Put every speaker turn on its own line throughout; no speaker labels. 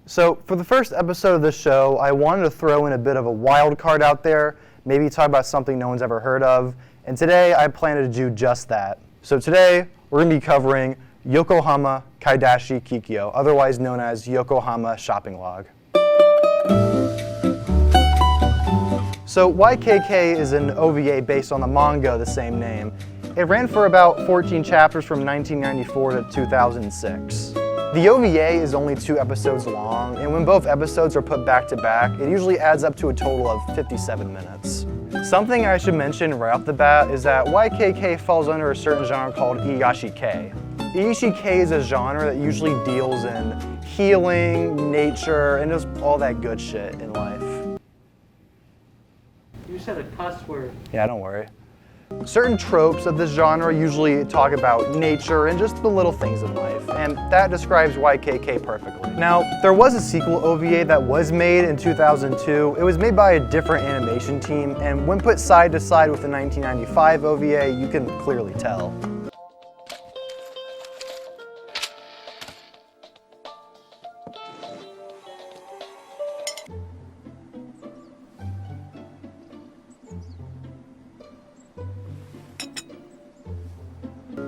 So for the first episode of this show, I wanted to throw in a bit of a wild card out there, maybe talk about something no one's ever heard of, and today I plan to do just that. So today, we're going to be covering Yokohama Kaidashi Kikou, otherwise known as Yokohama Shopping Log. So YKK is an OVA based on the manga of the same name. It ran for about 14 chapters from 1994 to 2006. The OVA is only 2 episodes long, and when both episodes are put back to back, it usually adds up to a total of 57 minutes. Something I should mention right off the bat is that YKK falls under a certain genre called Iyashikei. Iyashikei is a genre that usually deals in healing, nature, and just all that good shit in life.
You said a cuss word.
Yeah, don't worry. Certain tropes of this genre usually talk about nature and just the little things in life, and that describes YKK perfectly. Now, there was a sequel OVA that was made in 2002. It was made by a different animation team, and when put side to side with the 1995 OVA, you can clearly tell.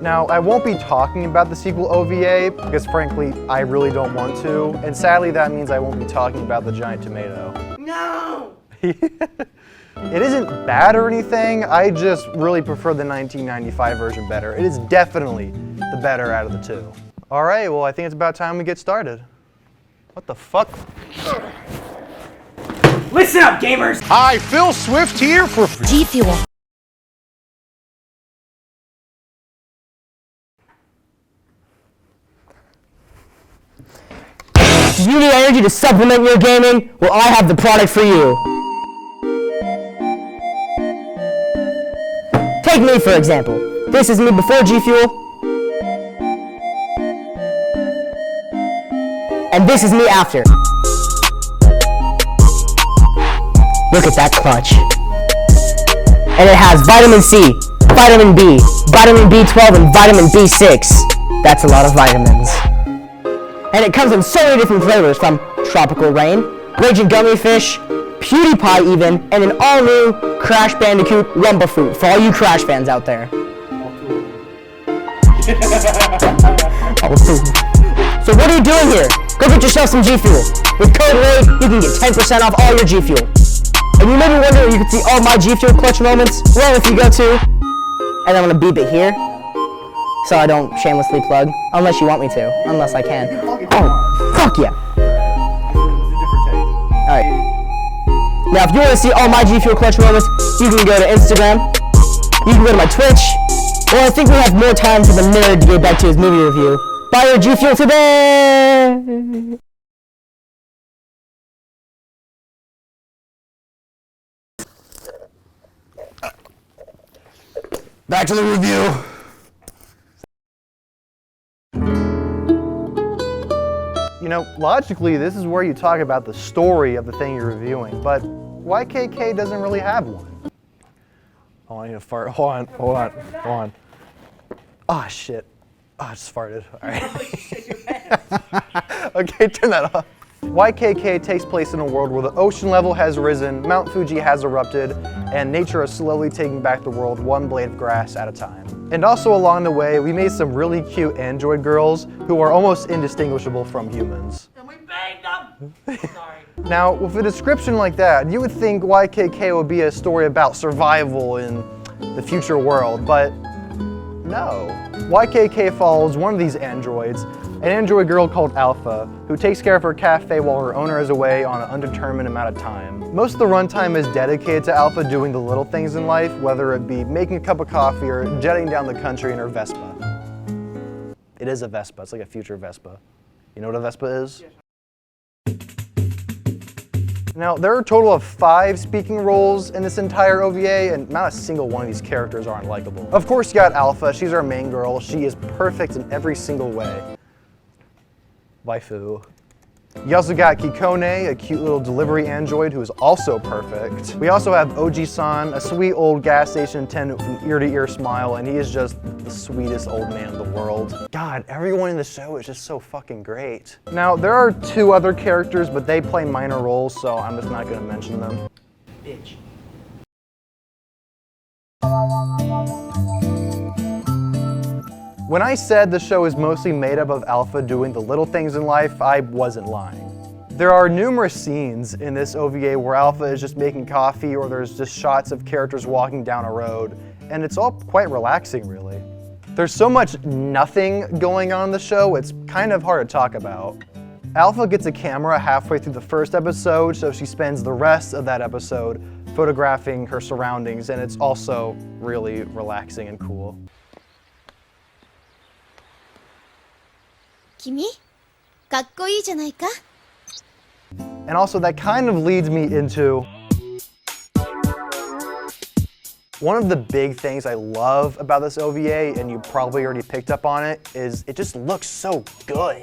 Now, I won't be talking about the sequel OVA because frankly, I really don't want to. And sadly, that means I won't be talking about the giant tomato.
No!
It isn't bad or anything, I just really prefer the 1995 version better. It is definitely the better out of the two. All right, well, I think it's about time we get started. What the fuck?
Listen up, gamers!
Hi, Phil Swift here for
G Fuel.
Do you need energy to supplement your gaming? Well, I have the product for you. Take me, for example. This is me before G Fuel. And this is me after. Look at that clutch. And it has vitamin C, vitamin B, vitamin B12, and vitamin B6. That's a lot of vitamins. And it comes in so many different flavors, from Tropical Rain, Raging Gummy Fish, PewDiePie even, and an all-new Crash Bandicoot Rumba Fruit for all you Crash fans out there. So what are you doing here? Go get yourself some G Fuel. With code RAID, you can get 10% off all your G Fuel. And you may be wondering where you can see all my G Fuel clutch moments. Well, if you go to, and I'm gonna beep it here, so I don't shamelessly plug, unless you want me to, unless I can. Oh, fuck yeah. Alright. Now, if you want to see all my G Fuel clutch moments, you can go to Instagram, you can go to my Twitch, or I think we have more time for the nerd to get back to his movie review. Buy your G Fuel today!
back to the review.
You know, logically, this is where you talk about the story of the thing you're reviewing, but YKK doesn't really have one. Oh, I need to fart. Hold on. Oh, shit. Oh, I just farted. All right. Okay, turn that off. YKK takes place in a world where the ocean level has risen, Mount Fuji has erupted, and nature is slowly taking back the world one blade of grass at a time. And also along the way, we made some really cute android girls who are almost indistinguishable from humans.
And we banged them! Sorry.
Now, with a description like that, you would think YKK would be a story about survival in the future world, but no. YKK follows one of these androids, an android girl called Alpha, who takes care of her cafe while her owner is away on an undetermined amount of time. Most of the runtime is dedicated to Alpha doing the little things in life, whether it be making a cup of coffee or jetting down the country in her Vespa. It is a Vespa, it's like a future Vespa. You know what a Vespa is? Now, there are a total of 5 speaking roles in this entire OVA, and not a single one of these characters are unlikable. Of course, you got Alpha, she's our main girl. She is perfect in every single way. Waifu. You also got Kikone, a cute little delivery android who is also perfect. We also have Oji-san, a sweet old gas station attendant with an ear-to-ear smile, and he is just the sweetest old man in the world. God, everyone in the show is just so fucking great. Now, there are two other characters, but they play minor roles, so I'm just not gonna mention them.
Bitch.
When I said the show is mostly made up of Alpha doing the little things in life, I wasn't lying. There are numerous scenes in this OVA where Alpha is just making coffee or there's just shots of characters walking down a road, and it's all quite relaxing, really. There's so much nothing going on in the show, it's kind of hard to talk about. Alpha gets a camera halfway through the first episode, so she spends the rest of that episode photographing her surroundings, and it's also really relaxing and cool.
君かっこいいじゃないか
And also that kind of leads me into one of the big things I love about this OVA, and you probably already picked up on it, is it just looks so good.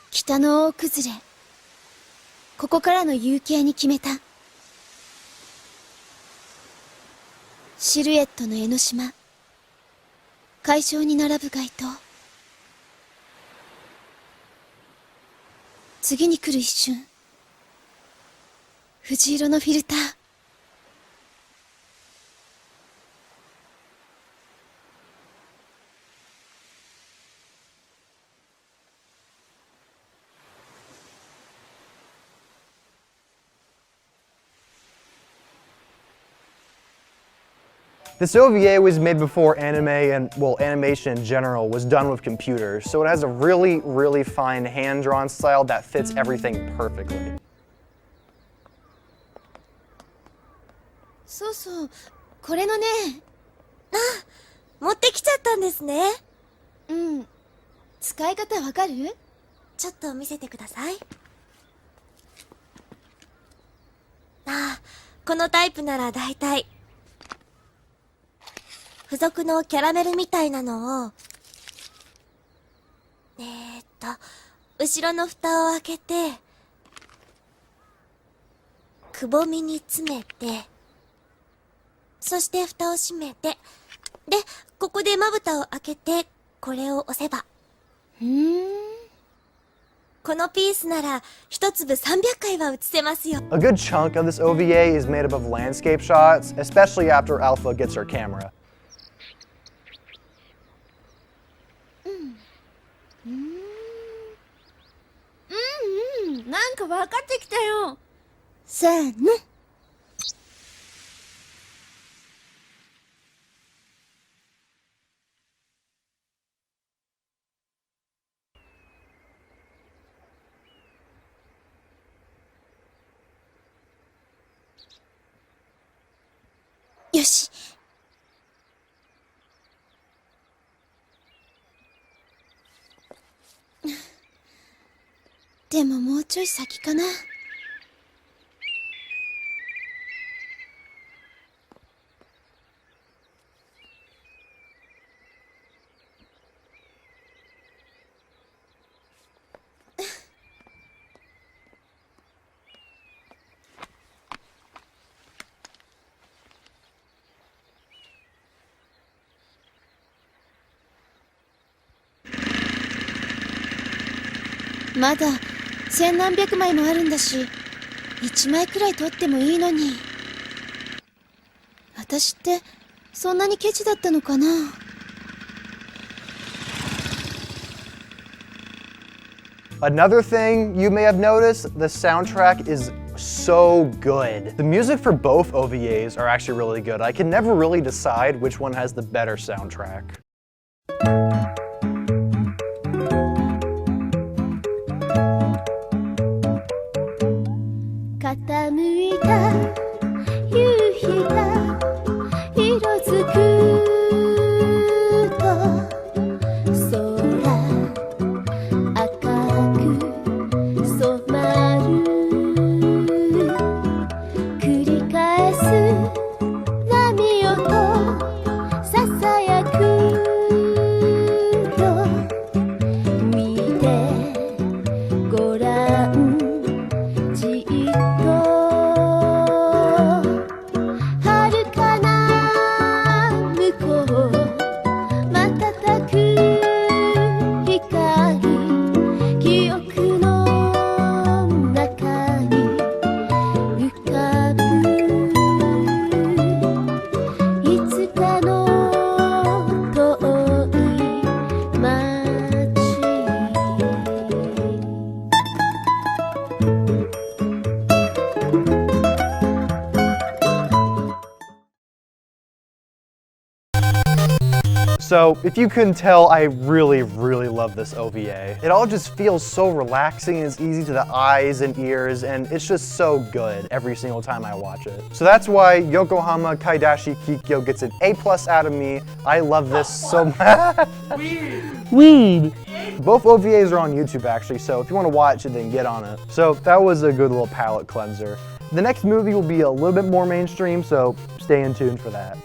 「北の大崩れ」ここからの夕景に決めたシルエットの江ノ島海上に並ぶ街灯次に来る一瞬藤色のフィルター
This OVA was made before anime and, well, animation in general was done with computers, so it has a really, really fine hand-drawn style that fits everything perfectly.
そうそうこれのね持ってきちゃったんですねうん使い方わかるちょっと見せてくださいこのタイプなら大体付属のキャラメルみたいなのを後ろの蓋を開けてくぼみに詰めてそして蓋を閉めてでここでまぶたを開けてこれを押せばこのピースなら一粒300回は写せますよ
A good chunk of this OVA is made up of landscape shots, especially after Alpha gets her camera.
なんか分かってきたよせーのよしでももうちょい先かなまだ千何百枚もあるんだし1枚くらい取ってもいいのに私ってそんなにケチだったのかな
Another thing you may have noticed, the soundtrack is so good. The music for both OVAs are actually really good. I can never really decide which one has the better soundtrack.
傾いた夕日が色づくと空赤
So if you couldn't tell, I really, really love this OVA. It all just feels so relaxing and it's easy to the eyes and ears, and it's just so good every single time I watch it. So that's why Yokohama Kaidashi Kikyo gets an A+ out of me. I love this so much.
Weed.
Both OVAs are on YouTube actually, so if you want to watch it, then get on it. So that was a good little palate cleanser. The next movie will be a little bit more mainstream, so stay in tuned for that.